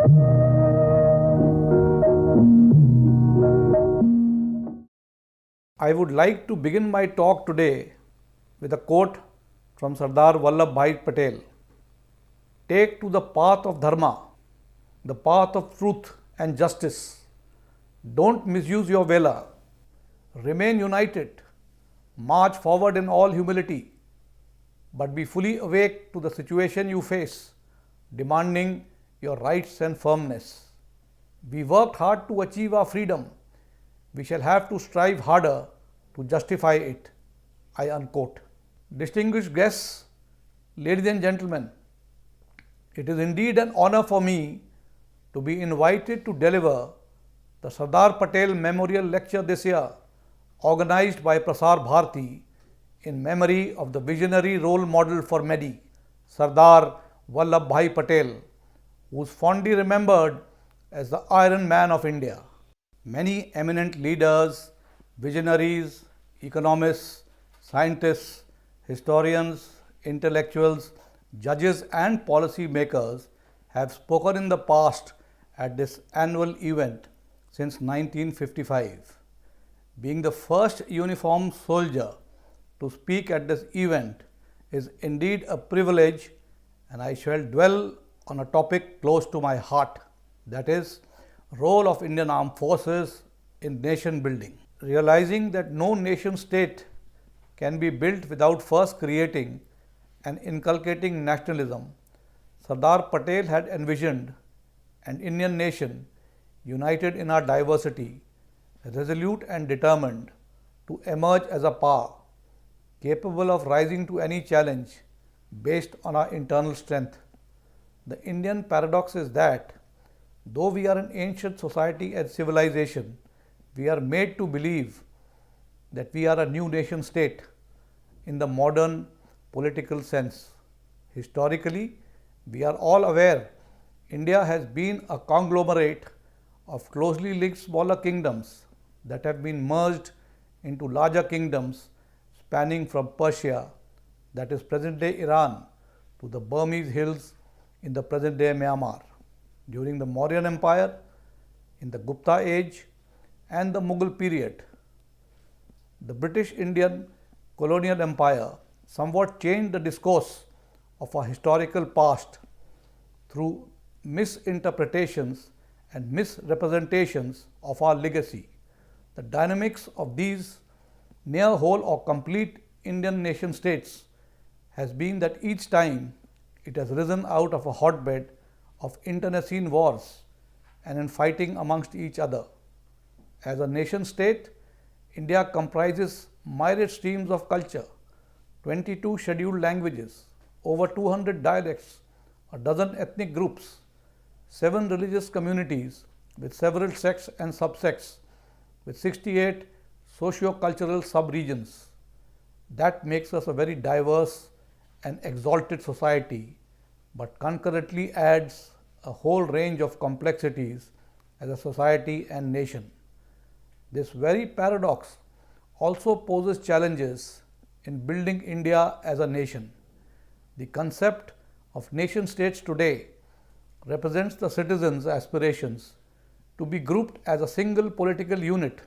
I would like to begin my talk today with a quote from Sardar Vallabhbhai Patel. Take to the path of dharma, the path of truth and justice. Don't misuse your valor. Remain united. March forward in all humility, but be fully awake to the situation you face, demanding your rights and firmness. We worked hard to achieve our freedom. We shall have to strive harder to justify it. I unquote. Distinguished guests, ladies and gentlemen, it is indeed an honor for me to be invited to deliver the Sardar Patel Memorial Lecture this year, organized by Prasar Bharati in memory of the visionary role model for many, Sardar Vallabhbhai Patel, who is fondly remembered as the Iron Man of India. Many eminent leaders, visionaries, economists, scientists, historians, intellectuals, judges and policy makers have spoken in the past at this annual event since 1955. Being the first uniformed soldier to speak at this event is indeed a privilege, and I shall dwell on a topic close to my heart, that is, role of Indian Armed Forces in nation building. Realizing that no nation state can be built without first creating and inculcating nationalism, Sardar Patel had envisioned an Indian nation united in our diversity, resolute and determined to emerge as a power, capable of rising to any challenge based on our internal strength. The Indian paradox is that though we are an ancient society and civilization, we are made to believe that we are a new nation state in the modern political sense. Historically, we are all aware India has been a conglomerate of closely linked smaller kingdoms that have been merged into larger kingdoms spanning from Persia, that is present-day Iran, to the Burmese hills in the present-day Myanmar. During the Mauryan Empire, in the Gupta age, and the Mughal period, the British Indian colonial empire somewhat changed the discourse of our historical past through misinterpretations and misrepresentations of our legacy. The dynamics of these near whole or complete Indian nation states has been that each time it has risen out of a hotbed of internecine wars and in fighting amongst each other. As a nation state, India comprises myriad streams of culture, 22 scheduled languages, over 200 dialects, a dozen ethnic groups, 7 religious communities with several sects and subsects, with 68 socio-cultural sub-regions. That makes us a very diverse and exalted society, but concurrently adds a whole range of complexities as a society and nation. This very paradox also poses challenges in building India as a nation. The concept of nation states today represents the citizens' aspirations to be grouped as a single political unit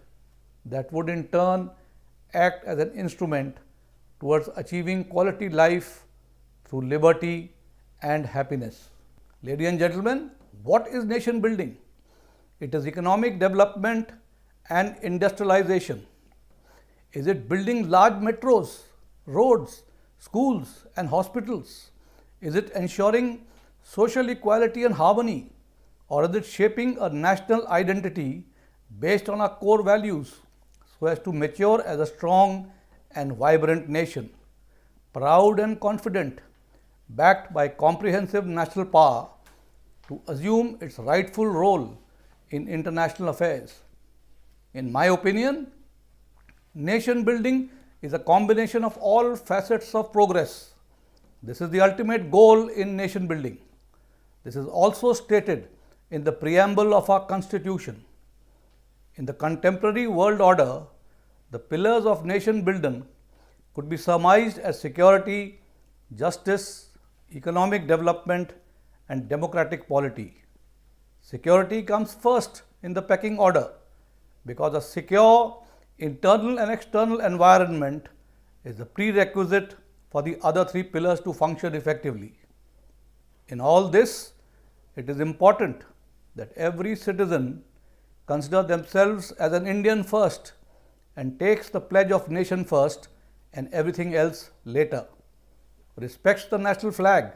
that would in turn act as an instrument towards achieving quality life through liberty and happiness. Ladies and gentlemen, what is nation building? It is economic development and industrialization. Is it building large metros, roads, schools and hospitals? Is it ensuring social equality and harmony? Or is it shaping a national identity based on our core values so as to mature as a strong and vibrant nation, proud and confident, backed by comprehensive national power to assume its rightful role in international affairs? In my opinion, nation building is a combination of all facets of progress. This is the ultimate goal in nation building. This is also stated in the preamble of our Constitution. In the contemporary world order, the pillars of nation building could be surmised as security, justice, economic development, and democratic polity. Security comes first in the pecking order because a secure internal and external environment is the prerequisite for the other three pillars to function effectively. In all this, it is important that every citizen consider themselves as an Indian first and takes the pledge of nation first and everything else later, respects the national flag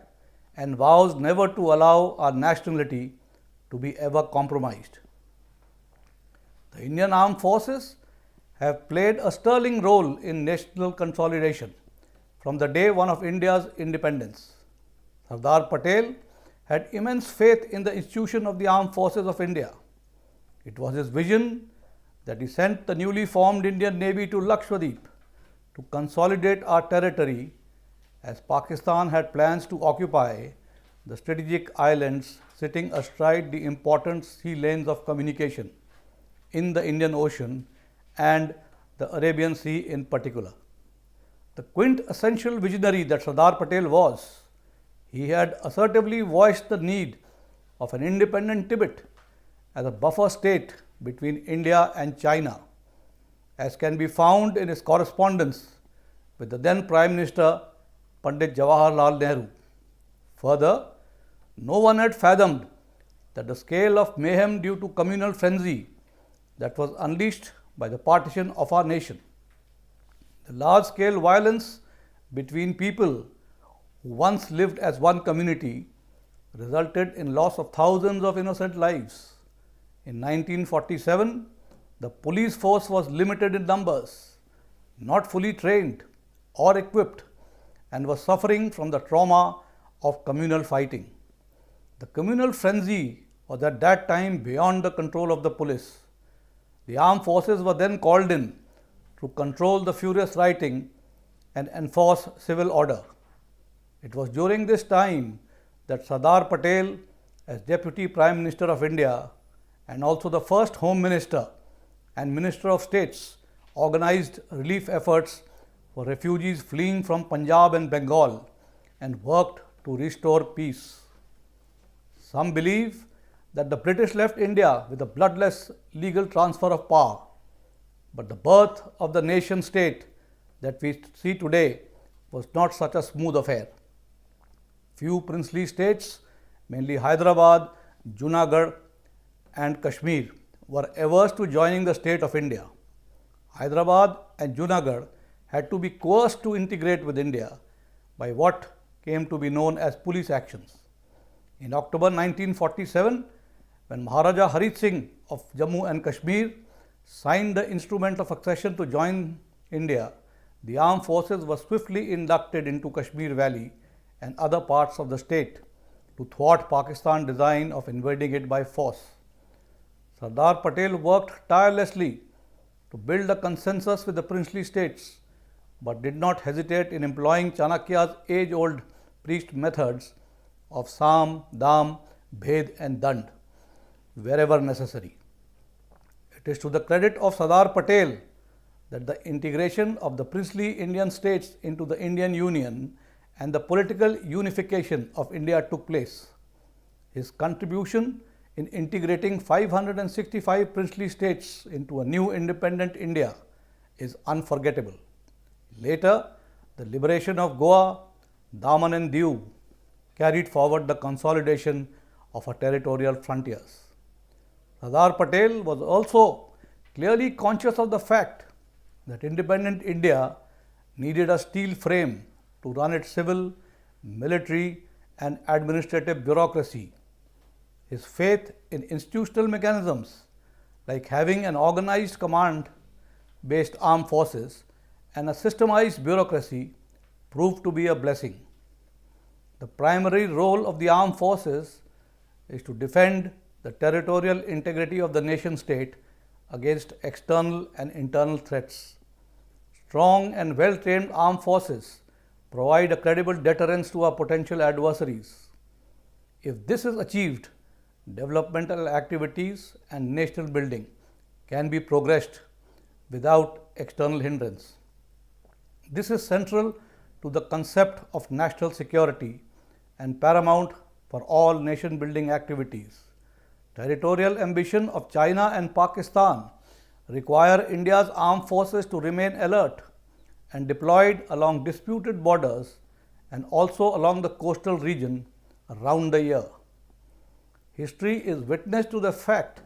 and vows never to allow our nationality to be ever compromised. The Indian Armed Forces have played a sterling role in national consolidation from the day one of India's independence. Sardar Patel had immense faith in the institution of the Armed Forces of India. It was his vision that he sent the newly formed Indian Navy to Lakshadweep to consolidate our territory, as Pakistan had plans to occupy the strategic islands sitting astride the important sea lanes of communication in the Indian Ocean and the Arabian Sea in particular. The quintessential visionary that Sardar Patel was, he had assertively voiced the need of an independent Tibet as a buffer state between India and China, as can be found in his correspondence with the then Prime Minister Pandit Jawaharlal Nehru. Further, no one had fathomed that the scale of mayhem due to communal frenzy that was unleashed by the partition of our nation. The large-scale violence between people who once lived as one community resulted in loss of thousands of innocent lives. In 1947, the police force was limited in numbers, not fully trained or equipped, and was suffering from the trauma of communal fighting. The communal frenzy was at that time beyond the control of the police. The armed forces were then called in to control the furious rioting and enforce civil order. It was during this time that Sardar Patel, as Deputy Prime Minister of India and also the first Home Minister and Minister of States, organized relief efforts for refugees fleeing from Punjab and Bengal and worked to restore peace. Some believe that the British left India with a bloodless legal transfer of power, but the birth of the nation state that we see today was not such a smooth affair. Few princely states, mainly Hyderabad, Junagadh and Kashmir, were averse to joining the state of India. Hyderabad and Junagadh had to be coerced to integrate with India by what came to be known as police actions. In October 1947, when Maharaja Harit Singh of Jammu and Kashmir signed the instrument of accession to join India, the armed forces were swiftly inducted into Kashmir Valley and other parts of the state to thwart Pakistan's design of invading it by force. Sardar Patel worked tirelessly to build a consensus with the princely states, but did not hesitate in employing Chanakya's age-old priest methods of Sam, Dam, Bhed and Dand wherever necessary. It is to the credit of Sardar Patel that the integration of the princely Indian states into the Indian Union and the political unification of India took place. His contribution in integrating 565 princely states into a new independent India is unforgettable. Later, the liberation of Goa, Daman and Diu carried forward the consolidation of our territorial frontiers. Sardar Patel was also clearly conscious of the fact that independent India needed a steel frame to run its civil, military and administrative bureaucracy. His faith in institutional mechanisms like having an organized command-based armed forces and a systemized bureaucracy proved to be a blessing. The primary role of the armed forces is to defend the territorial integrity of the nation state against external and internal threats. Strong and well-trained armed forces provide a credible deterrence to our potential adversaries. If this is achieved, developmental activities and national building can be progressed without external hindrance. This is central to the concept of national security and paramount for all nation building activities. territorial ambition of China and Pakistan require India's armed forces to remain alert and deployed along disputed borders and also along the coastal region around the year. History is witness to the fact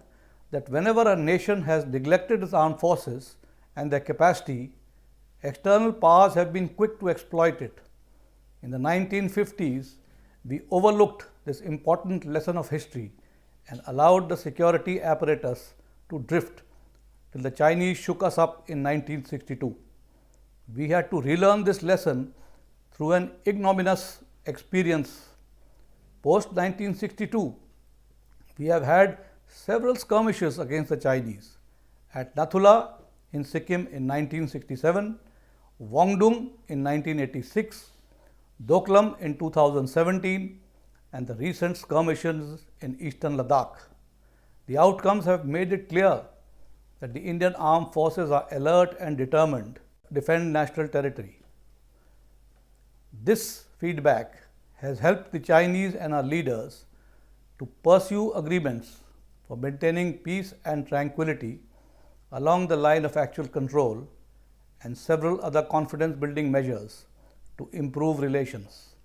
that whenever a nation has neglected its armed forces and their capacity, external powers have been quick to exploit it. In the 1950s, we overlooked this important lesson of history and allowed the security apparatus to drift till the Chinese shook us up in 1962. We had to relearn this lesson through an ignominious experience. Post 1962, we have had several skirmishes against the Chinese at Nathula in Sikkim in 1967, Wangdung in 1986, Doklam in 2017, and the recent skirmishes in eastern Ladakh. The outcomes have made it clear that the Indian armed forces are alert and determined to defend national territory. This feedback has helped the Chinese and our leaders to pursue agreements for maintaining peace and tranquility along the line of actual control and several other confidence-building measures to improve relations.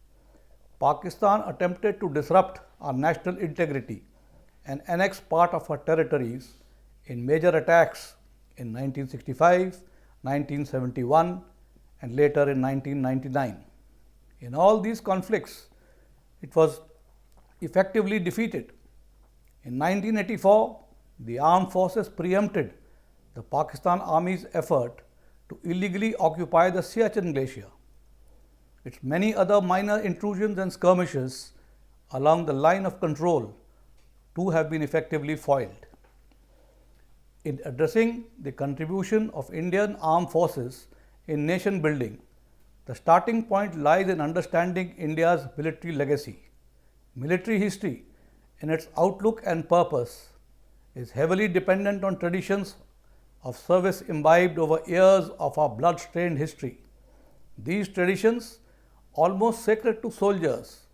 Pakistan attempted to disrupt our national integrity and annex part of our territories in major attacks in 1965, 1971, and later in 1999. In all these conflicts, it was effectively defeated. In 1984, the armed forces preempted the Pakistan Army's effort to illegally occupy the Siachen Glacier. Its many other minor intrusions and skirmishes along the line of control too have been effectively foiled. In addressing the contribution of Indian armed forces in nation building, the starting point lies in understanding India's military legacy. Military history, in its outlook and purpose, is heavily dependent on traditions of service imbibed over years of our blood-stained history. These traditions, almost sacred to soldiers,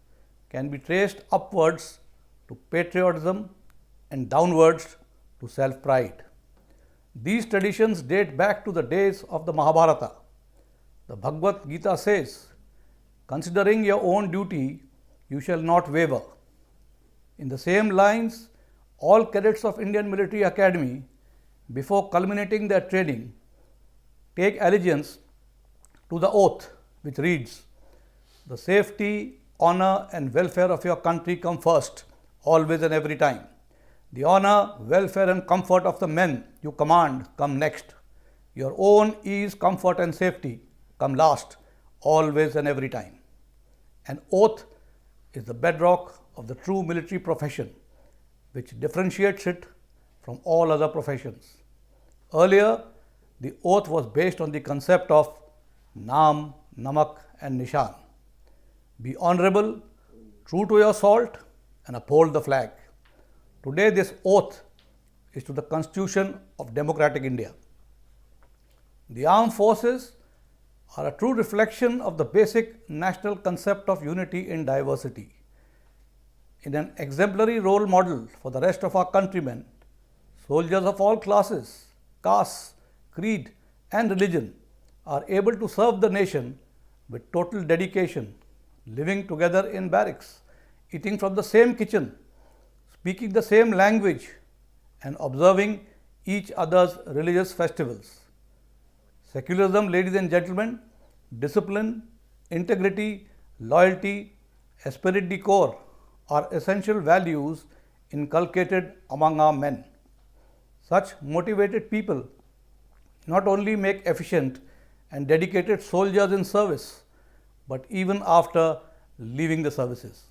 can be traced upwards to patriotism and downwards to self-pride. These traditions date back to the days of the Mahabharata. The Bhagavad Gita says, "Considering your own duty, you shall not waver." In the same lines, all cadets of Indian Military Academy, before culminating their training, take allegiance to the oath which reads, "The safety, honor and welfare of your country come first, always and every time. The honor, welfare and comfort of the men you command come next. Your own ease, comfort and safety come last, always and every time." An oath is the bedrock of the true military profession, which differentiates it from all other professions. Earlier, the oath was based on the concept of Naam, Namak and Nishan. Be honorable, true to your salt, and uphold the flag. Today, this oath is to the Constitution of Democratic India. The armed forces are a true reflection of the basic national concept of unity in diversity. In an exemplary role model for the rest of our countrymen, soldiers of all classes, castes, creed, and religion are able to serve the nation with total dedication, living together in barracks, eating from the same kitchen, speaking the same language, and observing each other's religious festivals. Secularism, ladies and gentlemen, discipline, integrity, loyalty, esprit de corps are essential values inculcated among our men. Such motivated people not only make efficient and dedicated soldiers in service, but even after leaving the services,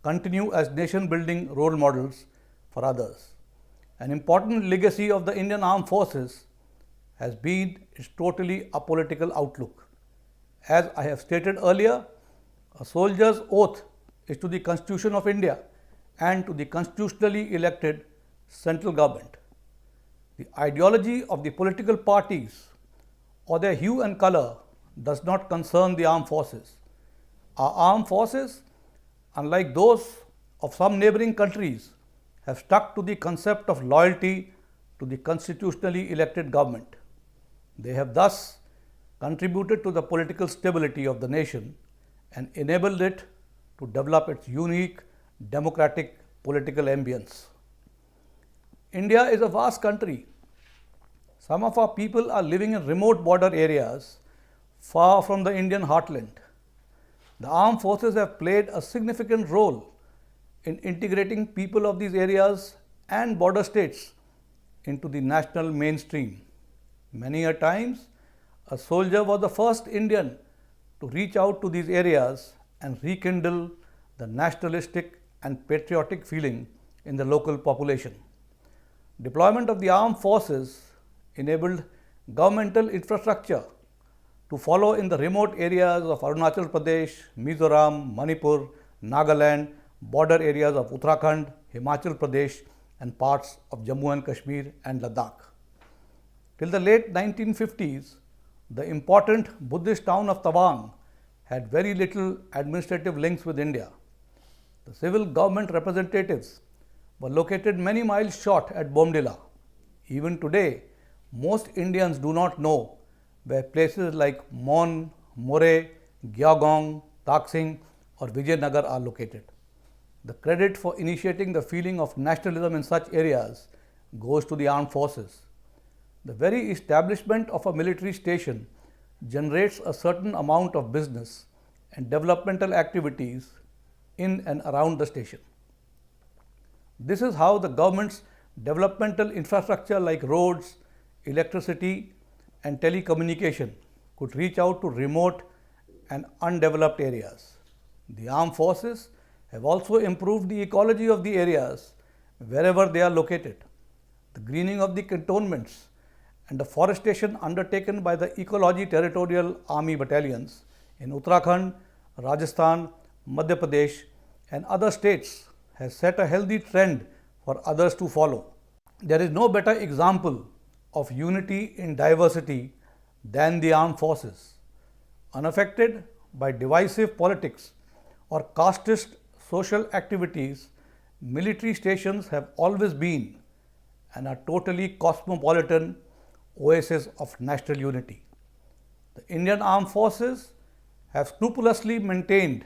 continue as nation-building role models for others. An important legacy of the Indian Armed Forces has been its totally apolitical outlook. As I have stated earlier, a soldier's oath is to the Constitution of India and to the constitutionally elected central government. The ideology of the political parties or their hue and color does not concern the armed forces. Our armed forces, unlike those of some neighboring countries, have stuck to the concept of loyalty to the constitutionally elected government. They have thus contributed to the political stability of the nation and enabled it to develop its unique democratic political ambience. India is a vast country. Some of our people are living in remote border areas far from the Indian heartland. The armed forces have played a significant role in integrating people of these areas and border states into the national mainstream. Many a times, a soldier was the first Indian to reach out to these areas and rekindle the nationalistic and patriotic feeling in the local population. Deployment of the armed forces enabled governmental infrastructure to follow in the remote areas of Arunachal Pradesh, Mizoram, Manipur, Nagaland, border areas of Uttarakhand, Himachal Pradesh, and parts of Jammu and Kashmir and Ladakh. Till the late 1950s, the important Buddhist town of Tawang had very little administrative links with India. The civil government representatives were located many miles short at Bomdila. Even today, most Indians do not know where places like Mon, More, Gyagong, Taksing, or Vijayanagar are located. The credit for initiating the feeling of nationalism in such areas goes to the armed forces. The very establishment of a military station generates a certain amount of business and developmental activities in and around the station. This is how the government's developmental infrastructure like roads, electricity, and telecommunication could reach out to remote and undeveloped areas. The armed forces have also improved the ecology of the areas wherever they are located. The greening of the cantonments and the forestation undertaken by the Ecology Territorial Army battalions in Uttarakhand, Rajasthan, Madhya Pradesh, and other states has set a healthy trend for others to follow. There is no better example of unity in diversity than the armed forces. Unaffected by divisive politics or casteist social activities, military stations have always been and are totally cosmopolitan oases of national unity. The Indian Armed Forces have scrupulously maintained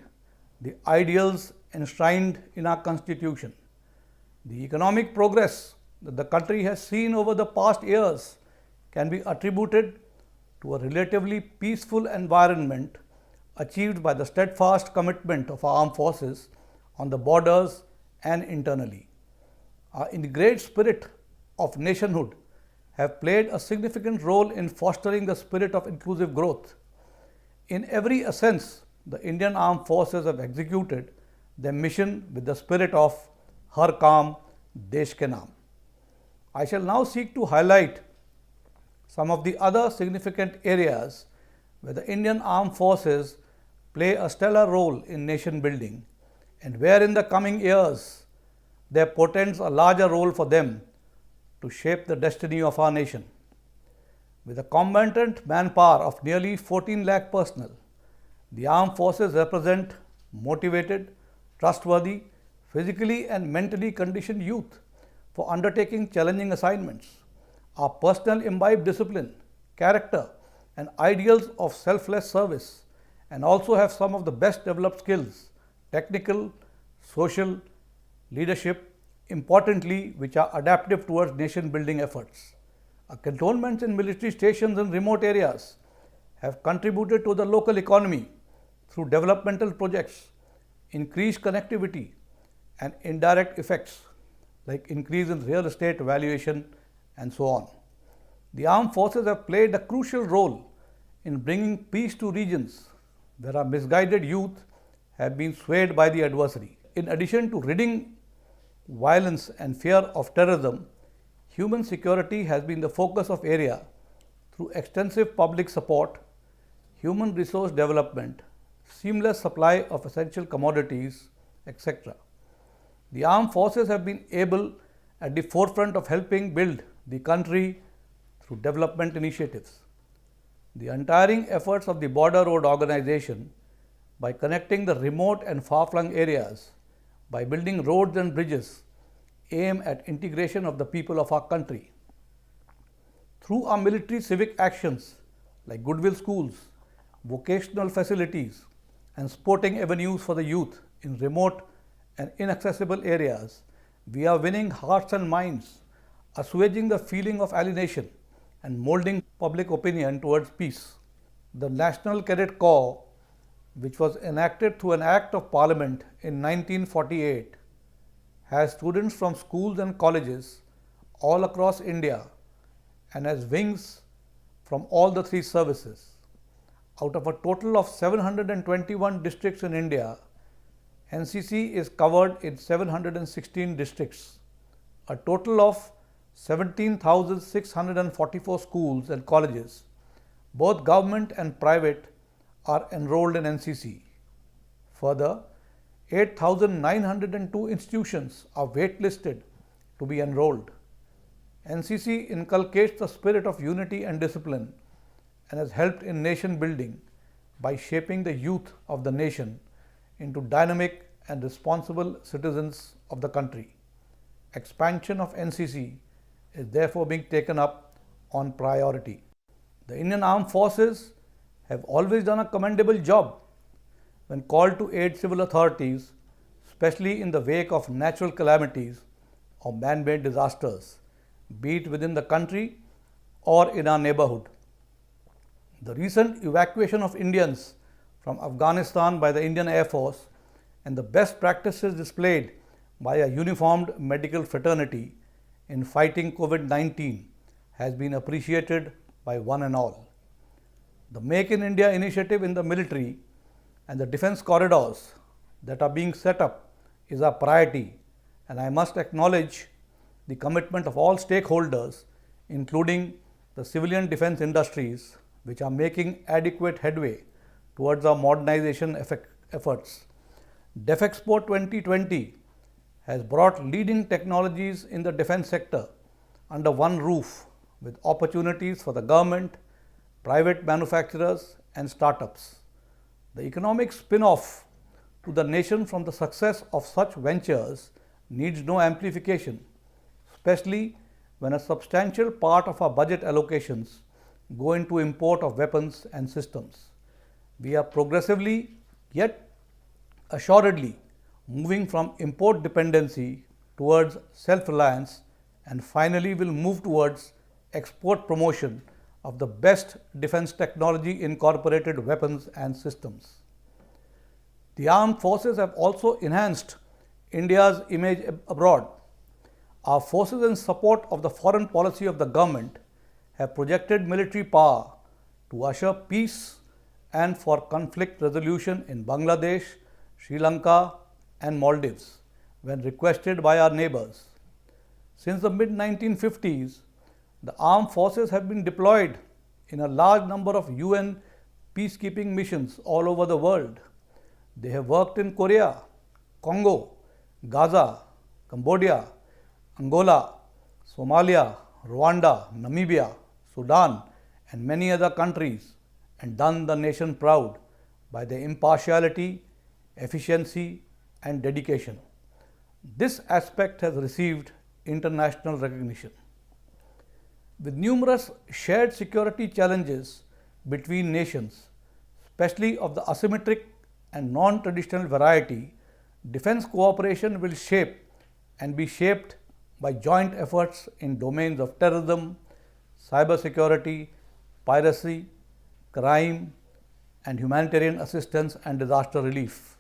the ideals enshrined in our Constitution. The economic progress that the country has seen over the past years can be attributed to a relatively peaceful environment achieved by the steadfast commitment of our armed forces on the borders and internally. Our ingrained spirit of nationhood have played a significant role in fostering the spirit of inclusive growth. In every sense, the Indian Armed Forces have executed their mission with the spirit of Har Kaam Desh Ke Naam. I shall now seek to highlight some of the other significant areas where the Indian Armed Forces play a stellar role in nation building and where in the coming years there portends a larger role for them to shape the destiny of our nation. With a combatant manpower of nearly 14 lakh personnel, the armed forces represent motivated, trustworthy, physically and mentally conditioned youth for undertaking challenging assignments. Our personnel imbibe discipline, character, and ideals of selfless service, and also have some of the best developed skills, technical, social, leadership, importantly, which are adaptive towards nation building efforts. Our cantonments in military stations in remote areas have contributed to the local economy through developmental projects, increased connectivity, and indirect effects like increase in real estate valuation and so on. The armed forces have played a crucial role in bringing peace to regions where our misguided youth have been swayed by the adversary. In addition to ridding violence and fear of terrorism, human security has been the focus of area through extensive public support, human resource development, seamless supply of essential commodities, etc. The armed forces have been able at the forefront of helping build the country through development initiatives. The untiring efforts of the Border Road Organization by connecting the remote and far-flung areas, by building roads and bridges, aim at integration of the people of our country. Through our military civic actions like Goodwill Schools, vocational facilities, and sporting avenues for the youth in remote and inaccessible areas, we are winning hearts and minds, assuaging the feeling of alienation and molding public opinion towards peace. The National Cadet Corps, which was enacted through an Act of Parliament in 1948, has students from schools and colleges all across India and has wings from all the three services. Out of a total of 721 districts in India, NCC is covered in 716 districts. A total of 17,644 schools and colleges, both government and private, are enrolled in NCC. Further, 8,902 institutions are waitlisted to be enrolled. NCC inculcates the spirit of unity and discipline and has helped in nation building by shaping the youth of the nation into dynamic and responsible citizens of the country. Expansion of NCC is therefore being taken up on priority. The Indian Armed Forces have always done a commendable job when called to aid civil authorities, especially in the wake of natural calamities or man-made disasters, be it within the country or in our neighborhood. The recent evacuation of Indians from Afghanistan by the Indian Air Force and the best practices displayed by a uniformed medical fraternity in fighting COVID-19 has been appreciated by one and all. The Make in India initiative in the military and the defense corridors that are being set up is our priority, and I must acknowledge the commitment of all stakeholders, including the civilian defense industries, which are making adequate headway towards our modernization efforts. DefExpo 2020 has brought leading technologies in the defense sector under one roof, with opportunities for the government, private manufacturers, and startups. The economic spin-off to the nation from the success of such ventures needs no amplification, especially when a substantial part of our budget allocations go into import of weapons and systems. We are progressively, yet assuredly, moving from import dependency towards self-reliance, and finally will move towards export promotion of the best defense technology incorporated weapons and systems. The armed forces have also enhanced India's image abroad. Our forces, in support of the foreign policy of the government, have projected military power to usher peace and for conflict resolution in Bangladesh, Sri Lanka, and Maldives when requested by our neighbors. Since the mid-1950s, the armed forces have been deployed in a large number of UN peacekeeping missions all over the world. They have worked in Korea, Congo, Gaza, Cambodia, Angola, Somalia, Rwanda, Namibia, Sudan, and many other countries, and done the nation proud by their impartiality, efficiency, and dedication. This aspect has received international recognition. With numerous shared security challenges between nations, especially of the asymmetric and non-traditional variety, defense cooperation will shape and be shaped by joint efforts in domains of terrorism, cybersecurity, piracy, crime, and humanitarian assistance and disaster relief.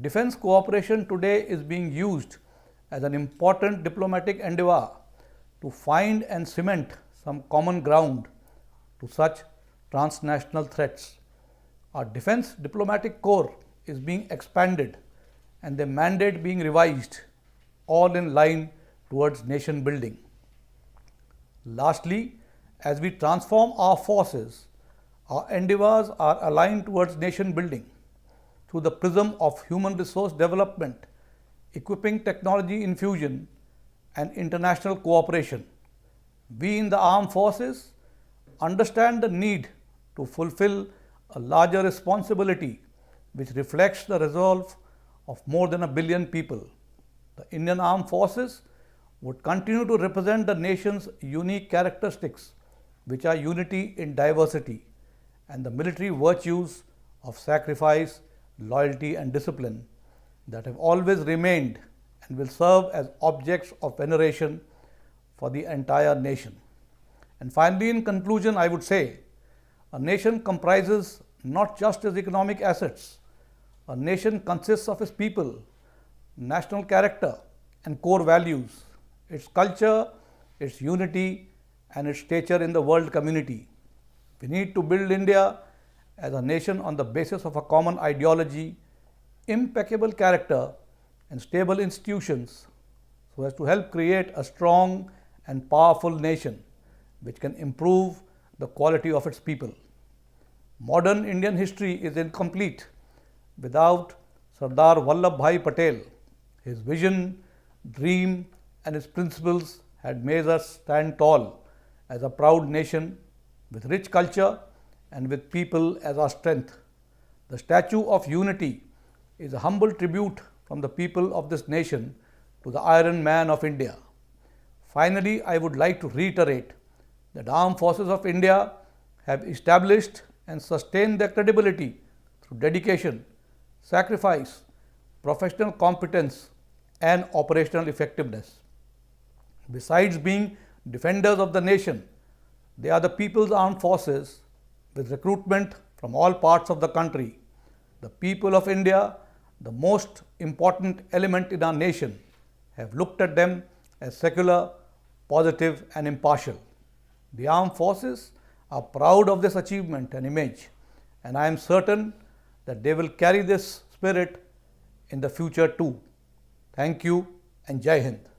Defense cooperation today is being used as an important diplomatic endeavor to find and cement some common ground to such transnational threats. Our Defense Diplomatic Corps is being expanded and their mandate being revised, all in line towards nation building. Lastly, as we transform our forces, our endeavors are aligned towards nation building through the prism of human resource development, equipping technology infusion, and international cooperation. We in the armed forces understand the need to fulfill a larger responsibility which reflects the resolve of more than 1 billion people. The Indian Armed Forces would continue to represent the nation's unique characteristics, which are unity in diversity and the military virtues of sacrifice, loyalty, and discipline that have always remained and will serve as objects of veneration for the entire nation. And finally, in conclusion, I would say a nation comprises not just its economic assets. A nation consists of its people, national character, and core values, its culture, its unity, and its stature in the world community. We need to build India as a nation on the basis of a common ideology, impeccable character, and stable institutions so as to help create a strong and powerful nation which can improve the quality of its people. Modern Indian history is incomplete without Sardar Vallabhbhai Patel. His vision, dream, and his principles had made us stand tall as a proud nation with rich culture and with people as our strength. The Statue of Unity is a humble tribute from the people of this nation to the Iron Man of India. Finally, I would like to reiterate that the Armed Forces of India have established and sustained their credibility through dedication, sacrifice, professional competence, and operational effectiveness. Besides being defenders of the nation, they are the people's armed forces with recruitment from all parts of the country. The people of India, the most important element in our nation, have looked at them as secular, positive, and impartial. The armed forces are proud of this achievement and image, and I am certain that they will carry this spirit in the future too. Thank you and Jai Hind.